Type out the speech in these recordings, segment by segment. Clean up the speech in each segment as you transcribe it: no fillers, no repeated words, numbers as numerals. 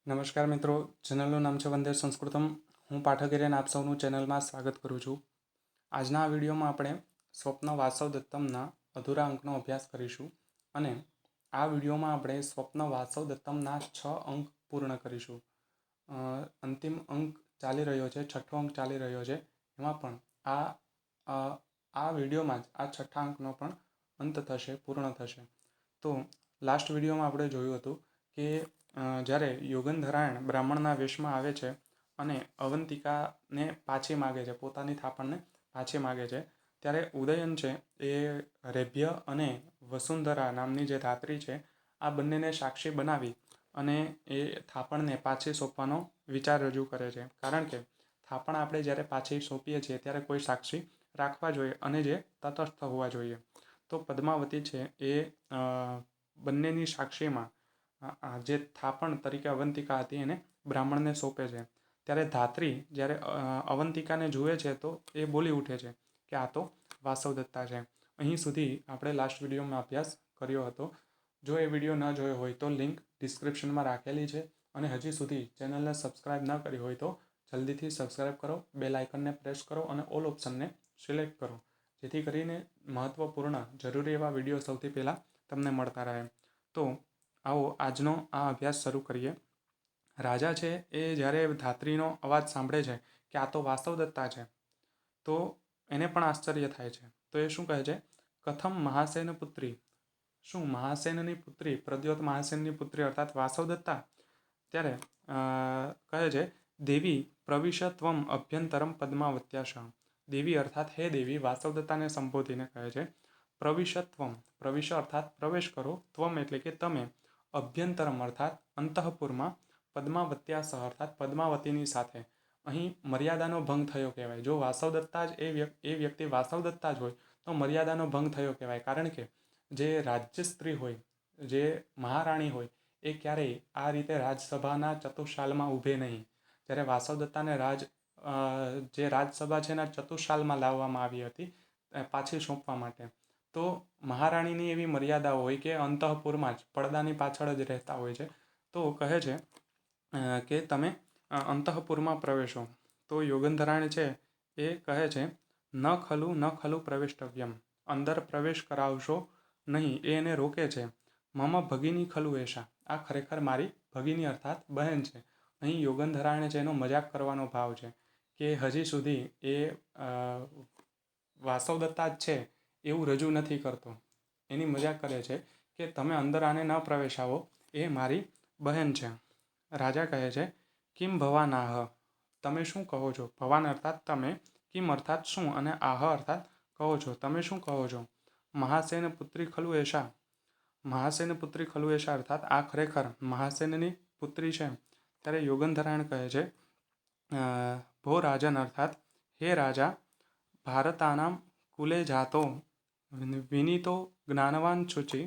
નમસ્કાર મિત્રો, ચેનલનું નામ છે વંદે સંસ્કૃતમ. હું પાઠકિરણ આપ સૌનું ચેનલમાં સ્વાગત કરું છું. આજના આ વિડીયોમાં આપણે સ્વપ્ન વાસવદત્તમના અધૂરા અંકનો અભ્યાસ કરીશું અને આ વિડીયોમાં આપણે સ્વપ્ન વાસવદત્તમના 6 અંક પૂર્ણ કરીશું. અંતિમ અંક ચાલી રહ્યો છે, છઠ્ઠો અંક ચાલી રહ્યો છે. એમાં પણ આ વિડીયોમાં જ આ છઠ્ઠા અંકનો પણ અંત થશે, પૂર્ણ થશે. તો લાસ્ટ વિડીયોમાં આપણે જોયું હતું કે જ્યારે યોગંધરાયણ બ્રાહ્મણના વેશમાં આવે છે અને અવંતિકાને પાછી માગે છે, પોતાની થાપણને પાછી માગે છે, ત્યારે ઉદયન છે એ રેભ્ય અને વસુંધરા નામની જે ધાત્રી છે આ બંનેને સાક્ષી બનાવી અને એ થાપણને પાછી સોંપવાનો વિચાર રજૂ કરે છે. કારણ કે થાપણ આપણે જ્યારે પાછી સોંપીએ છીએ ત્યારે કોઈ સાક્ષી રાખવા જોઈએ અને જે તટસ્થ હોવા જોઈએ. તો પદ્માવતી છે એ બંનેની સાક્ષીમાં જે થાપણ તરીકે અવંતિકા હતી એને બ્રાહ્મણને સોંપે છે. ત્યારે ધાત્રી જ્યારે અવંતિકાને જુએ છે તો એ બોલી ઉઠે છે કે આ તો વાસવદત્તા છે. અહીં સુધી આપણે લાસ્ટ વિડીયોમાં અભ્યાસ કર્યો હતો. જો એ વિડીયો ન જોયો હોય તો લિંક ડિસ્ક્રિપ્શનમાં રાખેલી છે અને હજી સુધી ચેનલને સબસ્ક્રાઈબ ન કરી હોય તો જલ્દીથી સબસ્ક્રાઈબ કરો, બેલ આઇકનને પ્રેસ કરો અને ઓલ ઓપ્શનને સિલેક્ટ કરો, જેથી કરીને મહત્ત્વપૂર્ણ જરૂરી એવા વિડીયો સૌથી પહેલાં તમને મળતા રહે. તો આવો આજનો આ અભ્યાસ શરૂ કરીએ. રાજા છે એ જ્યારે ધાત્રીનો અવાજ સાંભળે છે કે આ તો વાસવદત્તા છે તો એને પણ આશ્ચર્ય થાય છે. તો એ શું કહે છે? કથમ મહાસેન પુત્રી, શું મહાસેનની પુત્રી, પ્રદ્યોત મહાસેનની પુત્રી અર્થાત વાસવદત્તા? ત્યારે કહે છે દેવી પ્રવિશ ત્વમ અભ્યંતરમ પદ્માવત્યાશ. દેવી અર્થાત હે દેવી વાસવદત્તાને સંબોધીને કહે છે પ્રવિશ ત્વમ, પ્રવિશ અર્થાત પ્રવેશ કરો, ત્વમ એટલે કે તમે, અભ્યંતરમ અર્થાત અંતઃપુરમાં, પદ્માવત્યાસ અર્થાત પદ્માવતીની સાથે. અહીં મર્યાદાનો ભંગ થયો કહેવાય. જો વાસવદત્તા જ એ વ્યક્તિ વાસવદત્તા જ હોય તો મર્યાદાનો ભંગ થયો કહેવાય. કારણ કે જે રાજ્ય સ્ત્રી હોય, જે મહારાણી હોય, એ ક્યારેય આ રીતે રાજસભાના ચતુશાલમાં ઊભે નહીં. જ્યારે વાસવદત્તાને જે રાજસભા છે એના ચતુશાલમાં લાવવામાં આવી હતી પાછી સોંપવા માટે, તો મહારાણીની એવી મર્યાદા હોય કે અંતઃપુરમાં જ પડદાની પાછળ જ રહેતા હોય છે. તો કહે છે કે તમે અંતઃપુરમાં પ્રવેશો. તો યોગંધરાયણ છે એ કહે છે ન ખલું પ્રવેષ્ટવ્યમ, અંદર પ્રવેશ કરાવશો નહીં, એ એને રોકે છે. મમ ભગિની ખલુ એશા, આ ખરેખર મારી ભગિની અર્થાત બહેન છે. અહીં યોગંધરાયણ છે એનો મજાક કરવાનો ભાવ છે કે હજી સુધી એ વાસવદત્તા જ છે એવું રજૂ નથી કરતો. એની મજાક કરે છે કે તમે અંદર આને ન પ્રવેશાવો, એ મારી બહેન છે. રાજા કહે છે કિમ ભવાનાહ, તમે શું કહો છો? ભવાન અર્થાત તમે, કિમ અર્થાત શું, અને આહ અર્થાત કહો છો, તમે શું કહો છો? મહાસેન પુત્રી ખલુ એશા, મહાસેન પુત્રી ખલુ એશા અર્થાત આ ખરેખર મહાસેનની પુત્રી છે. ત્યારે યોગંધરાયણ કહે છે ભો રાજન અર્થાત હે રાજા, ભારતાનામ કુલે જાતો વિનીતો જ્ઞાનવાન શુચિ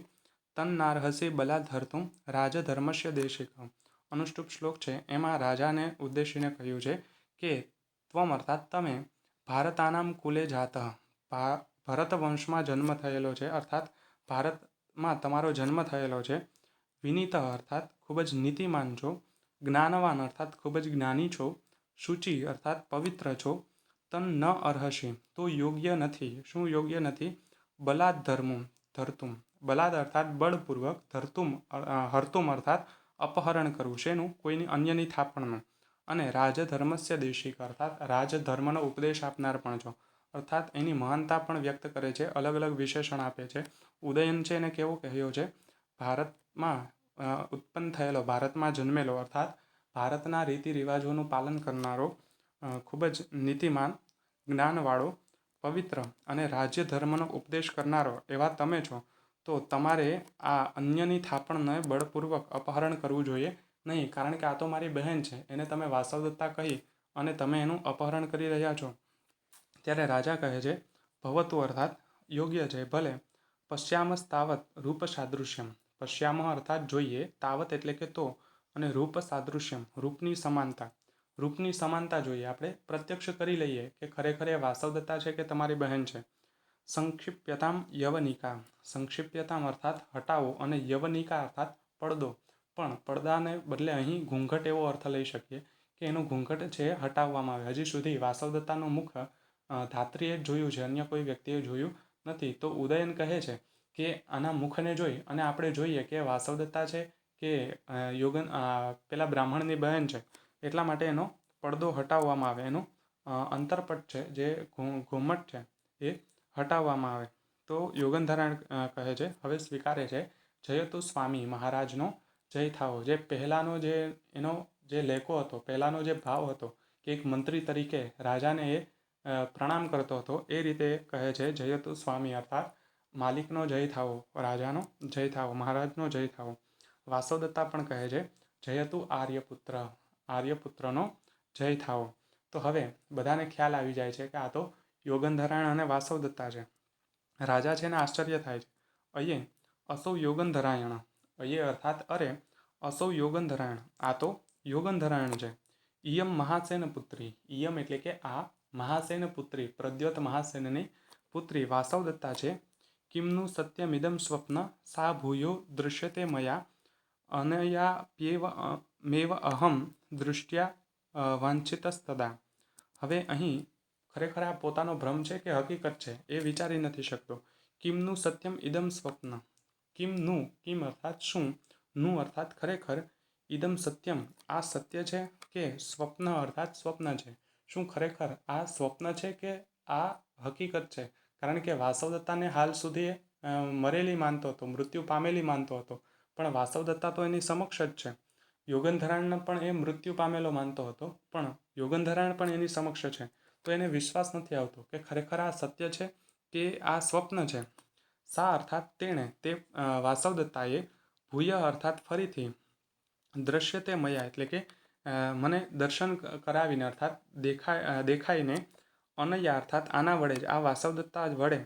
તન્નાર્હસી બલા ધર્તુમ રાજધર્મસ્ય દેશિક. અનુષ્ટુપ શ્લોક છે એમાં રાજાને ઉદ્દેશીને કહ્યું છે કે ત્વમ અર્થાત તમે, ભારતાનામ કુલે જાતઃ, ભરત વંશમાં જન્મ થયેલો છે, અર્થાત ભારતમાં તમારો જન્મ થયેલો છે. વિનીત અર્થાત ખૂબ જ નીતિમાન છો, જ્ઞાનવાન અર્થાત ખૂબ જ જ્ઞાની છો, શુચિ અર્થાત પવિત્ર છો, તન ન અર્હસી તો યોગ્ય નથી, શું યોગ્ય નથી, બલાદ ધરતુમ, બલાદ અર્થાત બળપૂર્વક, હરતુમ અર્થાત અપહરણ કરવું, શેનું? કોઈની અન્યની થાપણનું, અને રાજધર્મસ્ય દેશિક અર્થાત રાજધર્મનો ઉપદેશ આપનાર પણ છો. અર્થાત એની મહાનતા પણ વ્યક્ત કરે છે, અલગ અલગ વિશેષણ આપે છે. ઉદયન છે એને કેવો કહ્યો છે? ભારતમાં ઉત્પન્ન થયેલો, ભારતમાં જન્મેલો, અર્થાત ભારતના રીતિ રિવાજોનું પાલન કરનારો, ખૂબ જ નીતિમાન, જ્ઞાનવાળો, પવિત્ર અને રાજ્ય ધર્મનો ઉપદેશ કરનારો એવા તમે છો. તો તમારે આ અન્યની થાપણને બળપૂર્વક અપહરણ કરવું જોઈએ નહીં. કારણ કે આ તો મારી બહેન છે, એને તમે વાસવદત્તા કહી અને તમે એનું અપહરણ કરી રહ્યા છો. ત્યારે રાજા કહે છે ભવતુ અર્થાત યોગ્ય છે, ભલે, પશ્યામસ તાવત રૂપ સાદૃશ્યમ, પશ્યામહ અર્થાત જોઈએ, તાવત એટલે કે તો, અને રૂપ સાદૃશ્યમ રૂપની સમાનતા, રૂપની સમાનતા જોઈએ, આપણે પ્રત્યક્ષ કરી લઈએ કે ખરેખર એ વાસવદત્તા છે કે તમારી બહેન છે. સંક્ષિપ્યતામ યવનિકા, સંક્ષિપ્યતામ અર્થાત હટાવો, અને યવનિકા અર્થાત પડદો, પણ પડદાને બદલે અહીં ઘૂંઘટ એવો અર્થ લઈ શકીએ કે એનું ઘૂંઘટ છે હટાવવામાં આવે. હજી સુધી વાસવદત્તાનું મુખ ધાત્રીએ જ જોયું છે, અન્ય કોઈ વ્યક્તિએ જોયું નથી. તો ઉદયન કહે છે કે આના મુખને જોઈ અને આપણે જોઈએ કે વાસવદત્તા છે કે પેલા બ્રાહ્મણની બહેન છે, એટલા માટે એનો પડદો હટાવવામાં આવે, એનું અંતરપટ છે જે ઘૂમટ છે એ હટાવવામાં આવે. તો યોગનધારાયણ કહે છે, હવે સ્વીકારે છે, જયતુ સ્વામી મહારાજનો જય થાવો. જે પહેલાંનો જે એનો જે લેકો હતો, પહેલાંનો જે ભાવ હતો કે એક મંત્રી તરીકે રાજાને એ પ્રણામ કરતો હતો, એ રીતે કહે છે જયતુ સ્વામી, અર્થાત માલિકનો જય થાવો, રાજાનો જય થાવો, મહારાજનો જય થાવો. વાસવદત્તા પણ કહે છે જયતુ આર્યપુત્ર, આર્યપુત્રનો જય થાવો. તો હવે બધાને ખ્યાલ આવી જાય છે કે આ તો યોગનધરાયણ અને વાસવદત્તા છે. રાજા છે ને આશ્ચર્ય થાય છે. અયે અસૌ યોગનધરાયણ, અયે અર્થાત અરે, અસૌ યોગનધરાયણ, આ તો યોગનધરાયણ છે. ઇયમ મહાસેન પુત્રી, ઇયમ એટલે કે આ, મહાસેન પુત્રી, પ્રદ્યોત મહાસેનની પુત્રી વાસવદત્તા છે. કિમનું સત્યમિદમ સ્વપ્ન સા ભૂયો દૃશ્યતે મયા અનયાપ્યેવ મેવ અહમ દૃષ્ટ્યા વાંછિતસ્તદા. હવે અહીં ખરેખર આ પોતાનો ભ્રમ છે કે હકીકત છે એ વિચારી નથી શકતો. કિમનું સત્યમ ઇદમ સ્વપ્ન, કિમનું, કિમ અર્થાત શું, નું અર્થાત ખરેખર, ઇદમ સત્યમ આ સત્ય છે કે સ્વપ્ન અર્થાત સ્વપ્ન છે. શું ખરેખર આ સ્વપ્ન છે કે આ હકીકત છે? કારણ કે વાસવદત્તાને હાલ સુધી મરેલી માનતો હતો, મૃત્યુ પામેલી માનતો હતો, પણ વાસવદત્તા તો એની સમક્ષ જ છે. યોગનધરાયણને પણ એ મૃત્યુ પામેલો માનતો હતો, પણ યોગનધરાયણ પણ એની સમક્ષ છે. તો એને વિશ્વાસ નથી આવતો કે ખરેખર આ સત્ય છે કે આ સ્વપ્ન છે. સા અર્થાત તેણે, તે વાસવદત્તાએ, ભૂય અર્થાત ફરીથી, દ્રશ્યતે મયા એટલે કે મને દર્શન કરાવીને, અર્થાત દેખાઈને, અનયા અર્થાત આના વડે જ, આ વાસવદત્તા વડે,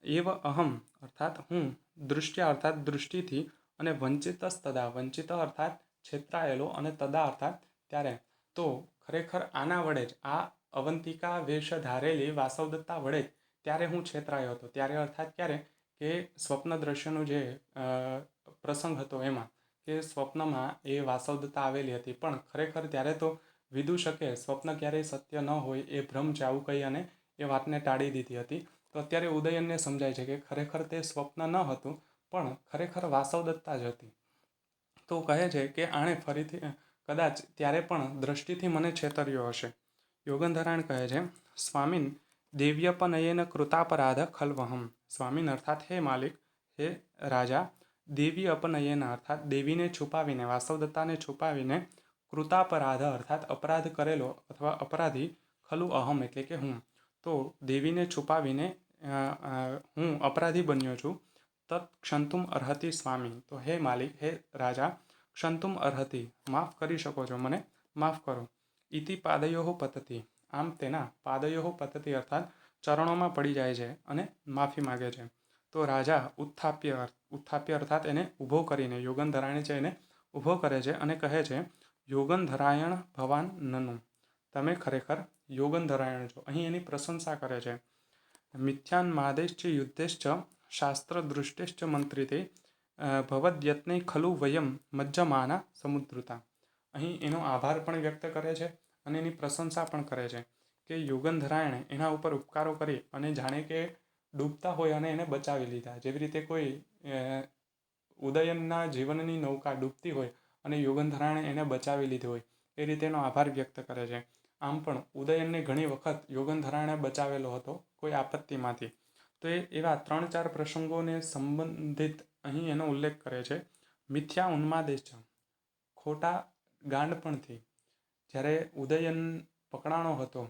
એવ અહમ અર્થાત હું, દૃષ્ટ્યા અર્થાત દૃષ્ટિથી, અને વંચિતસ્તદા, વંચિત અર્થાત છેતરાયેલો, અને તદા અર્થાત ત્યારે. તો ખરેખર આના વડે જ, આ અવંતિકા વેશ ધારેલી વાસવદત્તા વડે જ ત્યારે હું છેતરાયો હતો. ત્યારે અર્થાત ક્યારે? કે સ્વપ્ન દ્રશ્યનો જે પ્રસંગ હતો એમાં, કે સ્વપ્નમાં એ વાસવદત્તા આવેલી હતી, પણ ખરેખર ત્યારે તો વિદૂષકે સ્વપ્ન ક્યારેય સત્ય ન હોય, એ ભ્રમ છે આવું કહી અને એ વાતને ટાળી દીધી હતી. તો અત્યારે ઉદયનને સમજાય છે કે ખરેખર તે સ્વપ્ન ન હતું, પણ ખરેખર વાસવદત્તા જ હતી. તો કહે છે કે આણે ફરીથી કદાચ ત્યારે પણ દ્રષ્ટિથી મને છેતર્યો હશે. યોગનધરાયણ કહે છે સ્વામીન દેવ્યપનયેન કૃતાપરાધ ખલ્વહમ. સ્વામીન અર્થાત હે માલિક, હે રાજા, દેવી અપનયેન અર્થાત દેવીને છુપાવીને, વાસવદત્તાને છુપાવીને, કૃતાપરાધ અર્થાત અપરાધ કરેલો અથવા અપરાધી, ખલુ અહમ એટલે કે હું. તો દેવીને છુપાવીને હું અપરાધી બન્યો છું. તત્ ક્ષંતુમ અર્હતિ સ્વામી, તો હે માલિક, હે રાજા, ક્ષંતુમ અર્હતિ માફ કરી શકો છો, મને માફ કરો. ઇતિ પાદયોઃ પતતિ, આમ તેના પાદયોઃ પતતિ અર્થાત ચરણોમાં પડી જાય છે અને માફી માગે છે. તો રાજા ઉત્થાપ્ય, ઉત્થાપ્ય અર્થાત એને ઊભો કરીને, યોગનધરાયણ છે એને ઊભો કરે છે અને કહે છે યોગનધરાયણ ભવાન નનુ, તમે ખરેખર યોગનધરાયણ છો. અહીં એની પ્રશંસા કરે છે. મિથ્યાન્માદેશ્ચ યુદ્ધેશ્ચ શાસ્ત્ર દૃષ્ટિશ્ચ મંત્રિતે ભવદ્યત્ને ખલુ વયમ મજ્જમાના સમુદ્રતા. અહીં એનો આભાર પણ વ્યક્ત કરે છે અને એની પ્રશંસા પણ કરે છે કે યોગનધરાયણે એના ઉપર ઉપકારો કરી અને જાણે કે ડૂબતા હોય અને એને બચાવી લીધા. જેવી રીતે કોઈ ઉદયનના જીવનની નૌકા ડૂબતી હોય અને યોગનધરાયણે એને બચાવી લીધી હોય, એ રીતે એનો આભાર વ્યક્ત કરે છે. આમ પણ ઉદયનને ઘણી વખત યોગનધરાયણે બચાવેલો હતો કોઈ આપત્તિમાંથી. તો એ એવા 3-4 પ્રસંગોને સંબંધિત અહીં એનો ઉલ્લેખ કરે છે. મિથ્યા ઉન્માદેશ, ખોટા ગાંડપણથી, જ્યારે ઉદયન પકડાણો હતો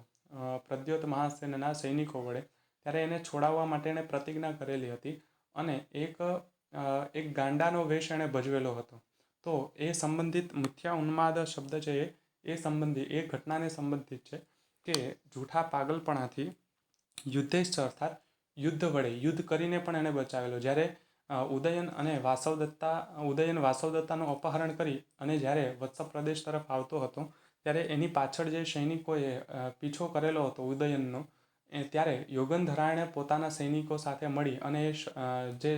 પ્રદ્યોત મહાસેનના સૈનિકો વડે, ત્યારે એને છોડાવવા માટે એણે પ્રતિજ્ઞા કરેલી હતી અને એક ગાંડાનો વેશ એણે ભજવેલો હતો. તો એ સંબંધિત મિથ્યા ઉન્માદ શબ્દ છે એ સંબંધી, એ ઘટનાને સંબંધિત છે કે જૂઠા પાગલપણાથી યુદ્ધેશ્ચ અર્થાત યુદ્ધ વડે, યુદ્ધ કરીને પણ એણે બચાવેલો. જ્યારે ઉદયન વાસવદત્તાનું અપહરણ કરી અને જ્યારે વત્સ પ્રદેશ તરફ આવતો હતો, ત્યારે એની પાછળ જે સૈનિકોએ પીછો કરેલો હતો ઉદયનનો, ત્યારે યોગનધરાયણે પોતાના સૈનિકો સાથે મળી અને જે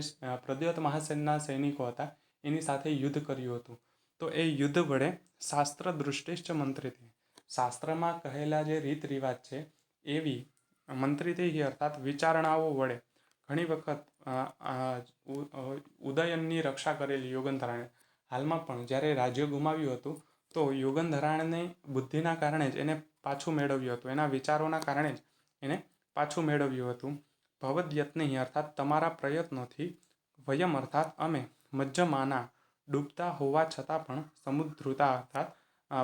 પ્રદ્યોત મહાસેનના સૈનિકો હતા એની સાથે યુદ્ધ કર્યું હતું. તો એ યુદ્ધ વડે શાસ્ત્ર દૃષ્ટિશ્ચ મંત્રીથી, શાસ્ત્રમાં કહેલા જે રીત રિવાજ છે એવી મંત્રીથી અર્થાત વિચારણાઓ વડે ઘણી વખત ઉદયનની રક્ષા કરેલી યુગંધરાણે. હાલમાં પણ જ્યારે રાજ્ય ગુમાવ્યું હતું તો યુગંધરાણની બુદ્ધિના કારણે જ એને પાછું મેળવ્યું હતું, એના વિચારોના કારણે જ એને પાછું મેળવ્યું હતું. ભવદ્યત્નિ અર્થાત તમારા પ્રયત્નોથી, વયમ અર્થાત અમે, મજ્જમાના ડૂબતા હોવા છતાં પણ, સમુદ્રુતા અર્થાત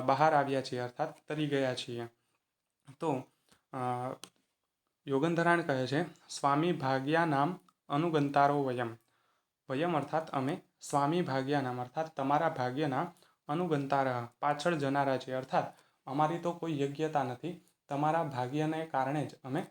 બહાર આવ્યા છીએ અર્થાત તરી ગયા છીએ. તો યુગંધરાણ કહે છે સ્વામી ભાગ્યા નામ અનુગંતારો વયમ. વયમ અર્થાત અમે, સ્વામી ભાગ્યા નામ અર્થાત તમારા ભાગ્યના, અનુગંતાર પાછળ જનારા છીએ અર્થાત અમારી તો કોઈ યોગ્યતા નથી, તમારા ભાગ્યને કારણે જ અમે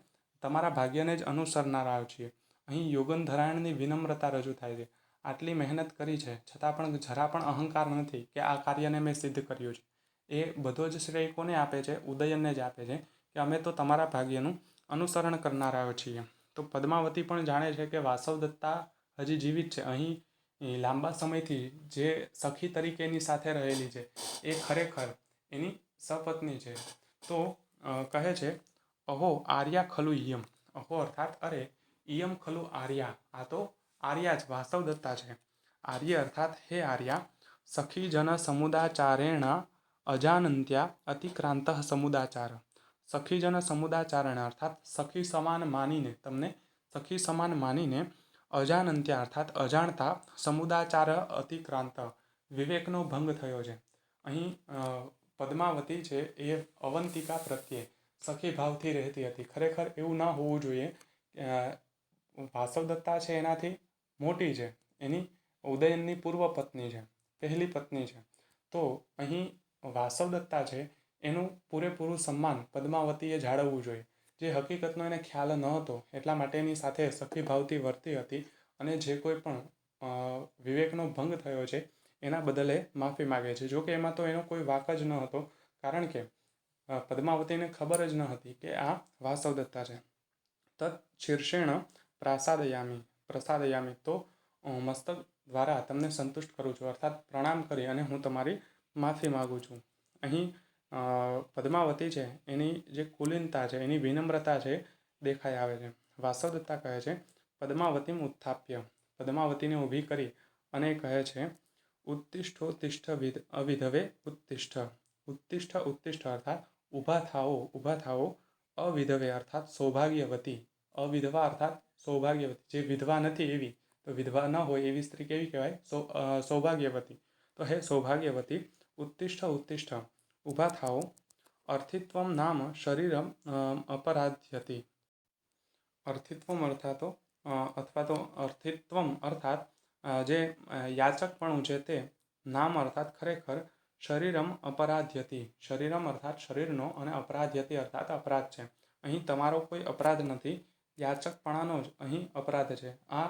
તમારા ભાગ્યને જ અનુસરનારા છીએ. અહીં યુગંધરાયણની વિનમ્રતા રજૂ થાય છે. આટલી મહેનત કરી છે છતાં પણ જરા પણ અહંકાર નથી કે આ કાર્યને મેં સિદ્ધ કર્યું છે. એ બધો જ શ્રેય કોને આપે છે? ઉદયનને જ આપે છે કે અમે તો તમારા ભાગ્યનું અનુસરણ કરનારાઓ છીએ. તો પદ્માવતી પણ જાણે છે કે વાસવદત્તા હજી જીવિત છે. અહીં લાંબા સમયથી જે સખી તરીકેની સાથે રહેલી છે એ ખરેખર એની સપત્ની છે. તો કહે છે અહો આર્યા ખલુ ઈયમ. અહો અર્થાત અરે, ઈયમ ખલુ આર્યા, આ તો આર્યા જ વાસવદત્તા છે. આર્ય અર્થાત હે આર્યા, સખીજન સમુદાચારેણ અજાનંત્યા અતિક્રાંત સમુદાચાર. સખીજન સમુદાચારેણ અર્થાત સખી સમાન માનીને, તમને સખી સમાન માનીને, અજાનંત્યા અર્થાત અજાણતા, સમુદાચાર અતિક્રાંત વિવેકનો ભંગ થયો છે. અહીં પદ્માવતી છે એ અવંતિકા પ્રત્યે સખી ભાવથી રહેતી હતી. ખરેખર એવું ન હોવું જોઈએ. વાસવદત્તા છે એનાથી મોટી છે, એની ઉદયનની પૂર્વ પત્ની છે, પહેલી પત્ની છે. તો અહીં વાસવદત્તા છે એનું પૂરેપૂરું સન્માન પદ્માવતીએ જાળવવું જોઈએ. જે હકીકતનો એને ખ્યાલ ન હતો એટલા માટે એની સાથે સખી ભાવથી વર્તી હતી અને જે કોઈ પણ વિવેકનો ભંગ થયો છે એના બદલે માફી માગે છે. જોકે એમાં તો એનો કોઈ વાંક જ ન હતો, કારણ કે પદ્માવતીને ખબર જ ન હતી કે આ વાસવદત્તા છે. તત શીર્ષેણ પ્રસાદયામી, તો મસ્તક દ્વારા તમને સંતુષ્ટ કરું છું અર્થાત પ્રણામ કરી અને હું તમારી માફી માગું છું. અહીં પદ્માવતી છે એની જે કુલીનતા છે, એની વિનમ્રતા છે દેખાઈ આવે છે. વાસવદત્તા કહે છે પદ્માવતીમ ઉત્થાપ્ય, પદ્માવતીને ઊભી કરી અને કહે છે ઉત્તિષ્ઠોત્તિષ્ઠ અવિધવે ઉત્તિષ્ઠ. ઉત્તિષ્ઠ ઉત્તિષ્ઠ અર્થાત ઊભા થાઓ, ઊભા થાઓ. અવિધવે અર્થાત સૌભાગ્યવતી, અવિધવા અર્થાત સૌભાગ્યવતી, જે વિધવા નથી એવી. તો વિધવા ન હોય એવી સ્ત્રી કેવી કહેવાય? સૌભાગ્યવતી. તો હે સૌભાગ્યવતી, ઉત્તિષ્ઠ ઉત્તિષ્ઠ, ઊભા થાઓ. અર્થિત્વમ નામ શરીરમ અપરાધ્યતિ. અર્થિત્વમ અર્થાતો અથવા તો અર્થિત્વમ અર્થાત જે યાચકપણું છે તે, નામ અર્થાત ખરેખર, શરીરમ અપરાધ્યતિ, શરીરમ અર્થાત શરીરનો, અને અપરાધ્યતિ અર્થાત અપરાધ છે. અહીં તમારો કોઈ અપરાધ નથી, યાચકપણાનો જ અહીં અપરાધ છે. આ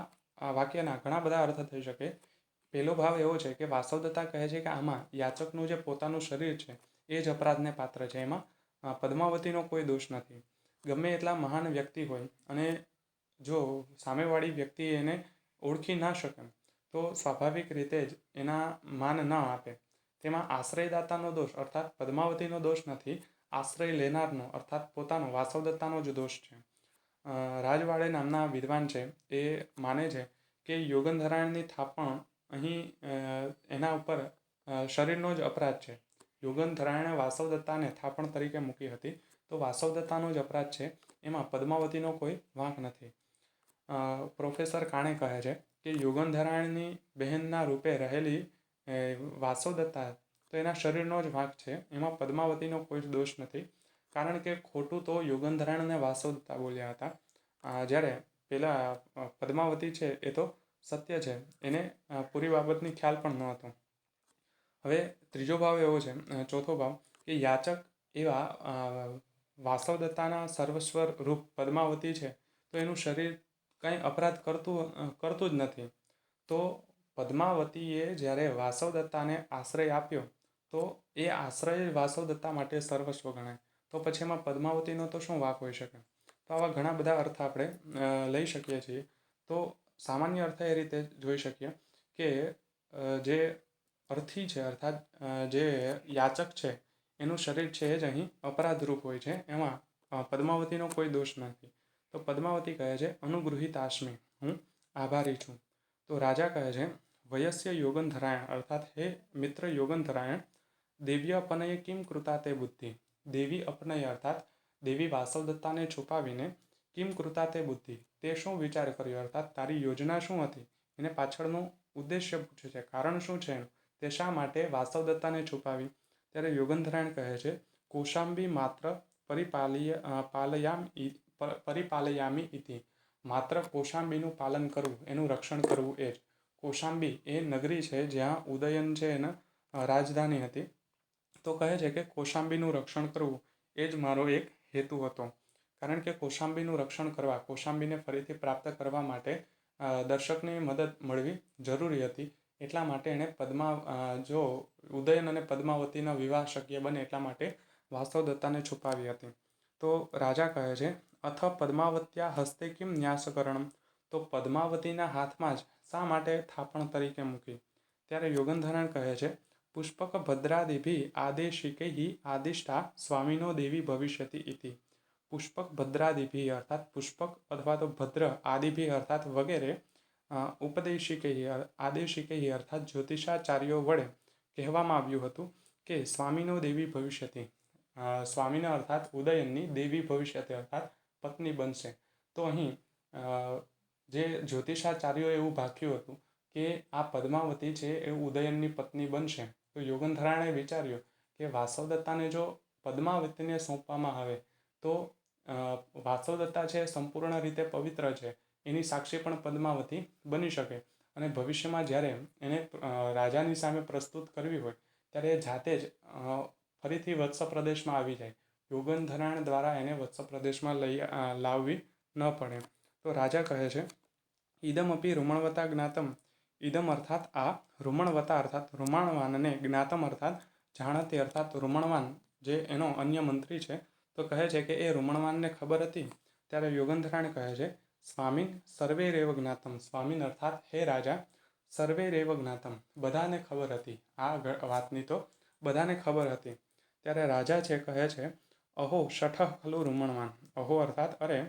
વાક્યના ઘણા બધા અર્થ થઈ શકે. પહેલો ભાવ એવો છે કે વાસવદત્તા કહે છે કે આમાં યાચકનું જે પોતાનું શરીર છે એ જ અપરાધને પાત્ર છે. એમાં પદ્માવતીનો કોઈ દોષ નથી. ગમે એટલા મહાન વ્યક્તિ હોય અને જો સામેવાળી વ્યક્તિ એને ઓળખી ના શકે તો સ્વાભાવિક રીતે જ એના માન ન આપે. તેમાં આશ્રયદાતાનો દોષ અર્થાત પદ્માવતીનો દોષ નથી, આશ્રય લેનારનો અર્થાત પોતાનો વાસવદત્તાનો જ દોષ છે. રાજવાડે નામના વિદ્વાન છે એ માને છે કે યુગંધરાયણની થાપણ અહીં એના ઉપર શરીરનો જ અપરાધ છે. યુગંધરાયણે વાસવદત્તાને થાપણ તરીકે મૂકી હતી, તો વાસવદત્તાનો જ અપરાધ છે, એમાં પદ્માવતીનો કોઈ વાંક નથી. પ્રોફેસર કાણે કહે છે કે યુગંધરાયણની બહેનના રૂપે રહેલી વાસવદત્તા, તો એના શરીરનો જ વાંક છે, એમાં પદ્માવતીનો કોઈ જ દોષ નથી. કારણ કે ખોટું તો યુગંધરાયણને વાસવદત્તા બોલ્યા હતા, જ્યારે પેલા પદ્માવતી છે એ તો સત્ય છે, એને પૂરી બાબતની ખ્યાલ પણ ન હતો. હવે ત્રીજો ભાવ એવો છે, ચોથો ભાવ, કે યાચક એવા વાસવદત્તાના સર્વસ્વર રૂપ પદ્માવતી છે તો એનું શરીર કંઈ અપરાધ કરતું જ નથી. તો પદ્માવતીએ જ્યારે વાસવદત્તાને આશ્રય આપ્યો તો એ આશ્રય વાસવદત્તા માટે સર્વસ્વ ગણાય. તો પછી એમાં પદ્માવતીનો તો શું વાંક હોઈ શકે? તો આવા ઘણા બધા અર્થ આપણે લઈ શકીએ છીએ. તો સામાન્ય અર્થ એ રીતે જોઈ શકીએ કે જે અર્થી છે અર્થાત જે યાચક છે એનું શરીર છે એ જ અહીં અપરાધરૂપ હોય છે, એમાં પદ્માવતીનો કોઈ દોષ નથી. તો પદ્માવતી કહે છે અનુગૃહિત આશ્મી, હું આભારી છું. તો રાજા કહે છે વયસ્ય યોગંધરાયણ અર્થાત હે મિત્ર યોગંધરાયણ, દેવી અપનય કિમ કૃતા તે બુદ્ધિ. દેવી અપનય અર્થાત દેવી વાસવદત્તાને છુપાવીને કિમ કૃતા તે બુદ્ધિ, તે શું વિચાર કર્યો અર્થાત તારી યોજના શું હતી, એને પાછળનું ઉદ્દેશ્ય પૂછે છે, કારણ શું છે એનું, તે શા માટે વાસવદત્તાને છુપાવી. ત્યારે યોગંધરાયણ કહે છે કૌશાંબી માત્ર પરિપાલયામી ઇતિ, માત્ર કૌશાંબીનું પાલન કરવું, એનું રક્ષણ કરવું એ જ. કૌશાંબી એ નગરી છે જ્યાં ઉદયન છે એના રાજધાની હતી. તો કહે છે કે કૌશાંબીનું રક્ષણ કરવું એ જ મારો એક હેતુ હતો. કારણ કે કૌશાંબીનું રક્ષણ કરવા, કૌશાંબીને ફરીથી પ્રાપ્ત કરવા માટે દર્શકની મદદ મળવી જરૂરી હતી. એટલા માટે એણે જો ઉદયન અને પદ્માવતીના વિવાહ શક્ય બને એટલા માટે વાસવદત્તાને છુપાવી હતી. તો રાજા કહે છે અથ પદ્માવત્યા હસ્તે કિમ ન્યાસકરણમ, તો પદ્માવતીના હાથમાં જ શા માટે થાપણ તરીકે મૂકી. ત્યારે યોગંધરાયણ કહે છે પુષ્પક ભદ્રાદિભિ આદેશિકૈ આદિષ્ટા સ્વામીનો દેવી ભવિષ્યતિ ઇતિ. પુષ્પક ભદ્રાદિભિ અર્થાત પુષ્પક અથવા તો ભદ્ર, આદિભિ અર્થાત વગેરે, ઉપદેશિકૈ આદેશિકૈ અર્થાત જ્યોતિષાચાર્યો વડે કહેવામાં આવ્યું હતું કે સ્વામીનો દેવી ભવિષ્યતિ, સ્વામીના અર્થાત ઉદયનની દેવી ભવિષ્યતિ અર્થાત પત્ની બનશે. તો અહીં જે જ્યોતિષાચાર્યોએ એવું ભાખ્યું હતું કે આ પદ્માવતી છે એ ઉદયનની પત્ની બનશે. તો યોગંધરાયણે વિચાર્યું કે વાસવદત્તાને જો પદ્માવતીને સોંપવામાં આવે તો વાસવદત્તા છે સંપૂર્ણ રીતે પવિત્ર છે, એની સાક્ષી પણ પદ્માવતી બની શકે, અને ભવિષ્યમાં જ્યારે એને રાજાની સામે પ્રસ્તુત કરવી હોય ત્યારે જાતે જ ફરીથી વત્સ પ્રદેશમાં આવી જાય. યોગંધરાયણ દ્વારા એને વત્સ પ્રદેશમાં લાવવી ન પડે. તો રાજા કહે છે ઇદમ અપી રૂમણવતા જ્ઞાતમ, ઇદમ અર્થાત આ, રૂમણવતા અર્થાત રૂમાણવાનને, જ્ઞાતમ અર્થાત જાણતી અર્થાત રૂમણવાન જે એનો અન્ય મંત્રી છે, તો કહે છે કે એ રૂમણવાનને ખબર હતી. ત્યારે યોગંધરાયણ કહે છે સ્વામીન સર્વેરેવ જ્ઞાતમ, સ્વામીન અર્થાત હે રાજા, સર્વેરેવ જ્ઞાતમ બધાને ખબર હતી, આ વાતની તો બધાને ખબર હતી. ત્યારે રાજા છે કહે છે અહો શઠ ખલુ રૂમણવાન, અહો અર્થાત અરે,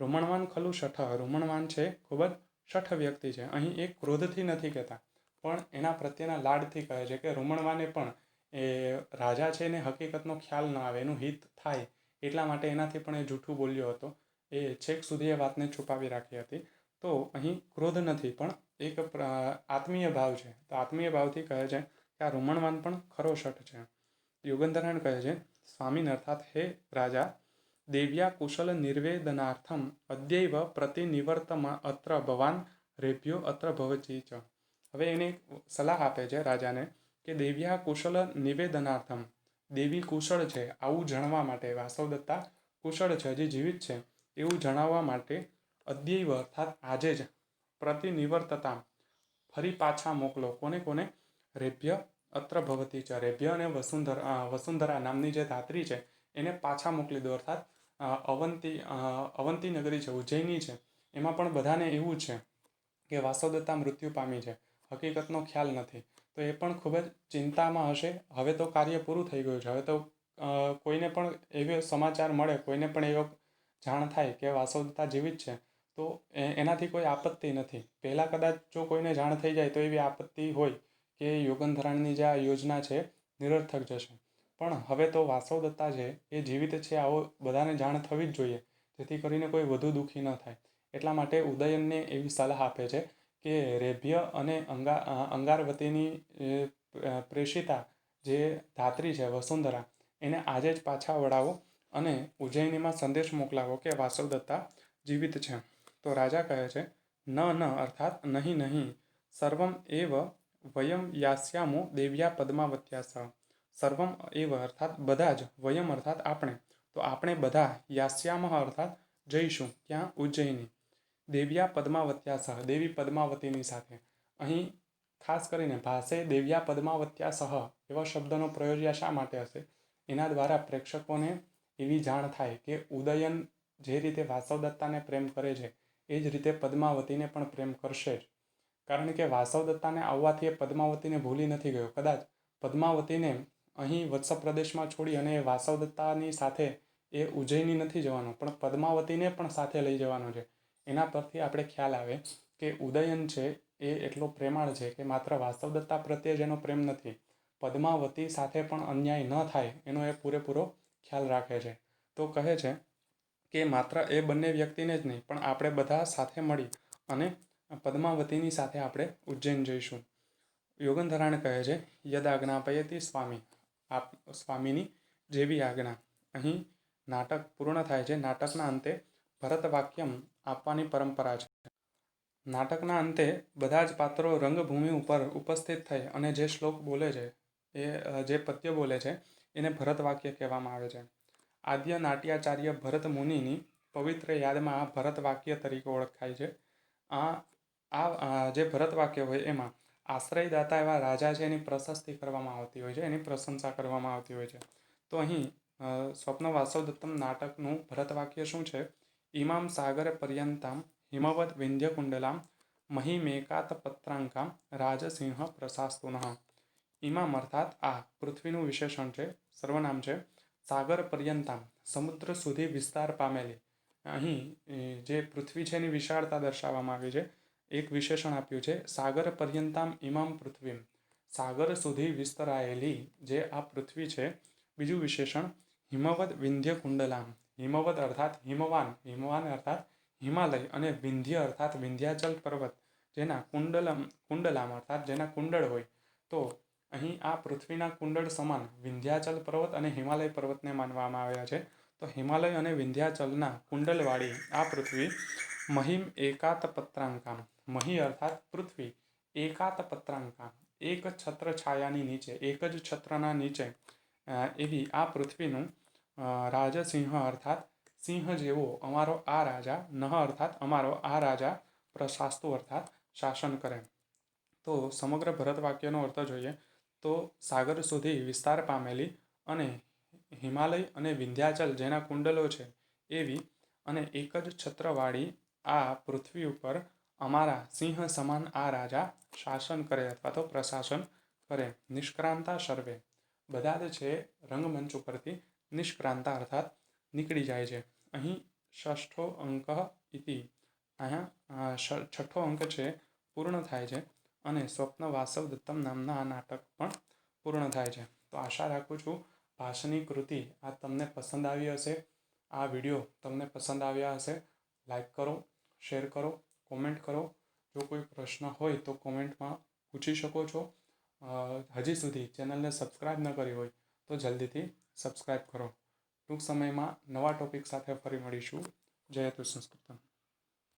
રૂમણવાન ખલુ શઠ, રૂમણવાન છે ખૂબ જ શઠ વ્યક્તિ છે. અહીં એક ક્રોધથી નથી કહેતા પણ એના પ્રત્યેના લાડથી કહે છે કે રૂમણવાને પણ એ રાજા છે ને હકીકતનો ખ્યાલ ન આવે, એનું હિત થાય એટલા માટે એનાથી પણ એ જૂઠું બોલ્યો હતો, એ છેક સુધી એ વાતને છુપાવી રાખી હતી. તો અહીં ક્રોધ નથી પણ એક આત્મીય ભાવ છે. તો આત્મીય ભાવથી કહે છે કે આ રૂમણવાન પણ ખરો શઠ છે. યોગંધરાયણ કહે છે સ્વામીન અર્થાત હે રાજા, દેવ્યા કુશલ નિર્વેદનાર્થમ અદ્યૈવ પ્રતિનિવર્તમાં અત્ર ભવાન રેભ્યો અત્ર ભવચી ચ. હવે એને સલાહ આપે છે રાજાને કે દેવ્યા કુશલ નિવેદનાર્થમ, દેવી કુશળ છે આવું જાણવા માટે, વાસવદત્તા કુશળ છે હજી જીવિત છે એવું જણાવવા માટે અદ્યૈવ અર્થાત આજે જ, પ્રતિનિવર્તતા ફરી પાછા મોકલો. કોને કોને? રેભ્ય અત્ર ભવતી ચ, રેભ્ય અને વસુંધરા નામની જે ધાત્રી છે એને પાછા મોકલી દો. અર્થાત અવંતી નગરી છે, ઉજ્જૈની છે, એમાં પણ બધાને એવું છે કે વાસવદત્તા મૃત્યુ પામી છે, હકીકતનો ખ્યાલ નથી. તો એ પણ ખૂબ જ ચિંતામાં હશે. હવે તો કાર્ય પૂરું થઈ ગયું છે, હવે તો કોઈને પણ એવો સમાચાર મળે, કોઈને પણ એવો જાણ થાય કે વાસવદત્તા જીવિત છે તો એનાથી કોઈ આપત્તિ નથી. પહેલાં કદાચ જો કોઈને જાણ થઈ જાય તો એવી આપત્તિ હોય કે યોગંધરાયણની જે આ યોજના છે નિરર્થક જશે. પણ હવે તો વાસવદત્તા છે એ જીવિત છે આવો બધાને જાણ થવી જ જોઈએ, જેથી કરીને કોઈ વધુ દુઃખી ન થાય. એટલા માટે ઉદયનને એવી સલાહ આપે છે કે રેભ્ય અને અંગારવતીની પ્રેષિતા જે ધાત્રી છે વસુંધરા, એને આજે જ પાછા વળાવો અને ઉજ્જૈનીમાં સંદેશ મોકલાવો કે વાસવદત્તા જીવિત છે. તો રાજા કહે છે ન અર્થાત નહીં નહીં, સર્વમ એવ વયમ યાસ્યામો દેવ્યા પદ્માવત્યા સહ, સર્વમ એવ અર્થાત બધા જ, વયમ અર્થાત આપણે, તો આપણે બધા, યાસ્યામહ અર્થાત જઈશું, ક્યાં? ઉજ્જૈની, દેવ્યા પદ્માવત્યા સહ, દેવી પદ્માવતીની સાથે. અહીં ખાસ કરીને ભાષે દેવ્યા પદ્માવત્યા સહ એવા શબ્દનો પ્રયોજ્યા શા માટે હશે? એના દ્વારા પ્રેક્ષકોને એવી જાણ થાય કે ઉદયન જે રીતે વાસવદત્તાને પ્રેમ કરે છે એ જ રીતે પદ્માવતીને પણ પ્રેમ કરશે જ. કારણ કે વાસવદત્તાને આવવાથી એ પદ્માવતીને ભૂલી નથી ગયો. કદાચ પદ્માવતીને અહીં વત્સ પ્રદેશમાં છોડી અને વાસવદત્તાની સાથે એ ઉજ્જૈની નથી જવાનો, પણ પદ્માવતીને પણ સાથે લઈ જવાનો છે. એના પરથી આપણે ખ્યાલ આવે કે ઉદયન છે એ એટલો પ્રેમાળ છે કે માત્ર વાસવદત્તા પ્રત્યે જ એનો પ્રેમ નથી, પદ્માવતી સાથે પણ અન્યાય ન થાય એનો એ પૂરેપૂરો ખ્યાલ રાખે છે. તો કહે છે કે માત્ર એ બંને વ્યક્તિને જ નહીં, પણ આપણે બધા સાથે મળી અને પદ્માવતીની સાથે આપણે ઉજ્જૈન જઈશું. યોગંધરાણ કહે છે યદાજ્ઞાપયતિ સ્વામી, આપ સ્વામીની જેવી આજ્ઞા. અહીં નાટક પૂર્ણ થાય છે. નાટકના અંતે ભરતવાક્યમ આપવાની પરંપરા છે. નાટકના અંતે બધા જ પાત્રો રંગભૂમિ ઉપર ઉપસ્થિત થઈ અને જે શ્લોક બોલે છે, એ જે પદ્ય બોલે છે એને ભરતવાક્ય કહેવામાં આવે છે. આદ્ય નાટ્યાચાર્ય ભરત મુનિની પવિત્ર યાદમાં આ ભરતવાક્ય તરીકે ઓળખાય છે. આ જે ભરતવાક્ય હોય એમાં આશ્રયદાતા એવા રાજા છે એની પ્રશસ્તિ કરવામાં આવતી હોય છે, એની પ્રશંસા કરવામાં આવતી હોય છે. તો અહીં સ્વપ્ન વાસવદત્તમ નાટકનું ભરતવાક્ય શું છે? ઇમામ સાગર પર્યંતામ હિમવદ વિંધ્યકુંડલામ મહિમેકાત પત્રાંકામ રાજસિંહ પ્રશાસ્તુનઃ. ઇમામ અર્થાત આ પૃથ્વીનું વિશેષણ છે, સર્વનામ છે. સાગર પર્યંતામ સમુદ્ર સુધી વિસ્તાર પામેલી. અહીં જે પૃથ્વી છે એની વિશાળતા દર્શાવવામાં આવી છે. એક વિશેષણ આપ્યું છે સાગર પર્યંતામ ઇમામ પૃથ્વીમ, સાગર સુધી વિસ્તરાયેલી જે આ પૃથ્વી છે. બીજું વિશેષણ હિમવદ વિંધ્ય કુંડલામ, હિમવદ અર્થાત હિમવાન, હિમવાન અર્થાત હિમાલય, અને વિંધ્ય અર્થાત વિંધ્યાચલ પર્વત, જેના કુંડલામ અર્થાત જેના કુંડળ હોય. તો અહીં આ પૃથ્વીના કુંડળ સમાન વિંધ્યાચલ પર્વત અને હિમાલય પર્વતને માનવામાં આવ્યા છે. તો હિમાલય અને વિંધ્યાચલના કુંડલવાળી આ પૃથ્વી મહિમ એકાત પત્રાંકામ, મહી અર્થાત પૃથ્વી, એકાત પત્રાંકામ એક છત્ર છાયાની નીચે, એક જ છત્રના નીચે એવી આ પૃથ્વીનું રાજસિંહ અર્થાત સિંહ જેવો અમારો આ રાજા, નહ અર્થાત અમારો આ રાજા, પ્રશાસ્તુ અર્થાત શાસન કરે. તો સમગ્ર ભરતવાક્યનો અર્થ જોઈએ તો સાગર સુધી વિસ્તાર પામેલી અને હિમાલય અને વિંધ્યાચલ જેના કુંડલો છે એવી અને એક જ છત્રવાળી આ પૃથ્વી ઉપર અમારા સિંહ સમાન આ રાજા શાસન કરે અથવા તો પ્રશાસન કરે. નિષ્ક્રાંતા સર્વે, બધા જ છે રંગમંચ ઉપરથી નિષ્ક્રાંતા અર્થાત નીકળી જાય છે. અહીં ષષ્ઠો અંક ઇતિ, અહીંયા છઠ્ઠો અંક છે પૂર્ણ થાય છે અને સ્વપ્ન વાસવદત્તમ નામના આ નાટક પણ પૂર્ણ થાય છે. તો આશા રાખું છું ભાસની કૃતિ આ તમને પસંદ આવી હશે. આ વિડીયો તમને પસંદ આવ્યા હશે. લાઈક કરો, શેર કરો, કોમેન્ટ કરો. જો કોઈ પ્રશ્ન હોય તો કોમેન્ટમાં પૂછી શકો છો. હજી સુધી ચેનલને સબસ્ક્રાઈબ ન કરી હોય તો જલ્દીથી સબસ્ક્રાઈબ કરો. ટૂંક સમયમાં નવા ટોપિક સાથે ફરી મળીશું. જય હેતુ સંસ્કૃતમ.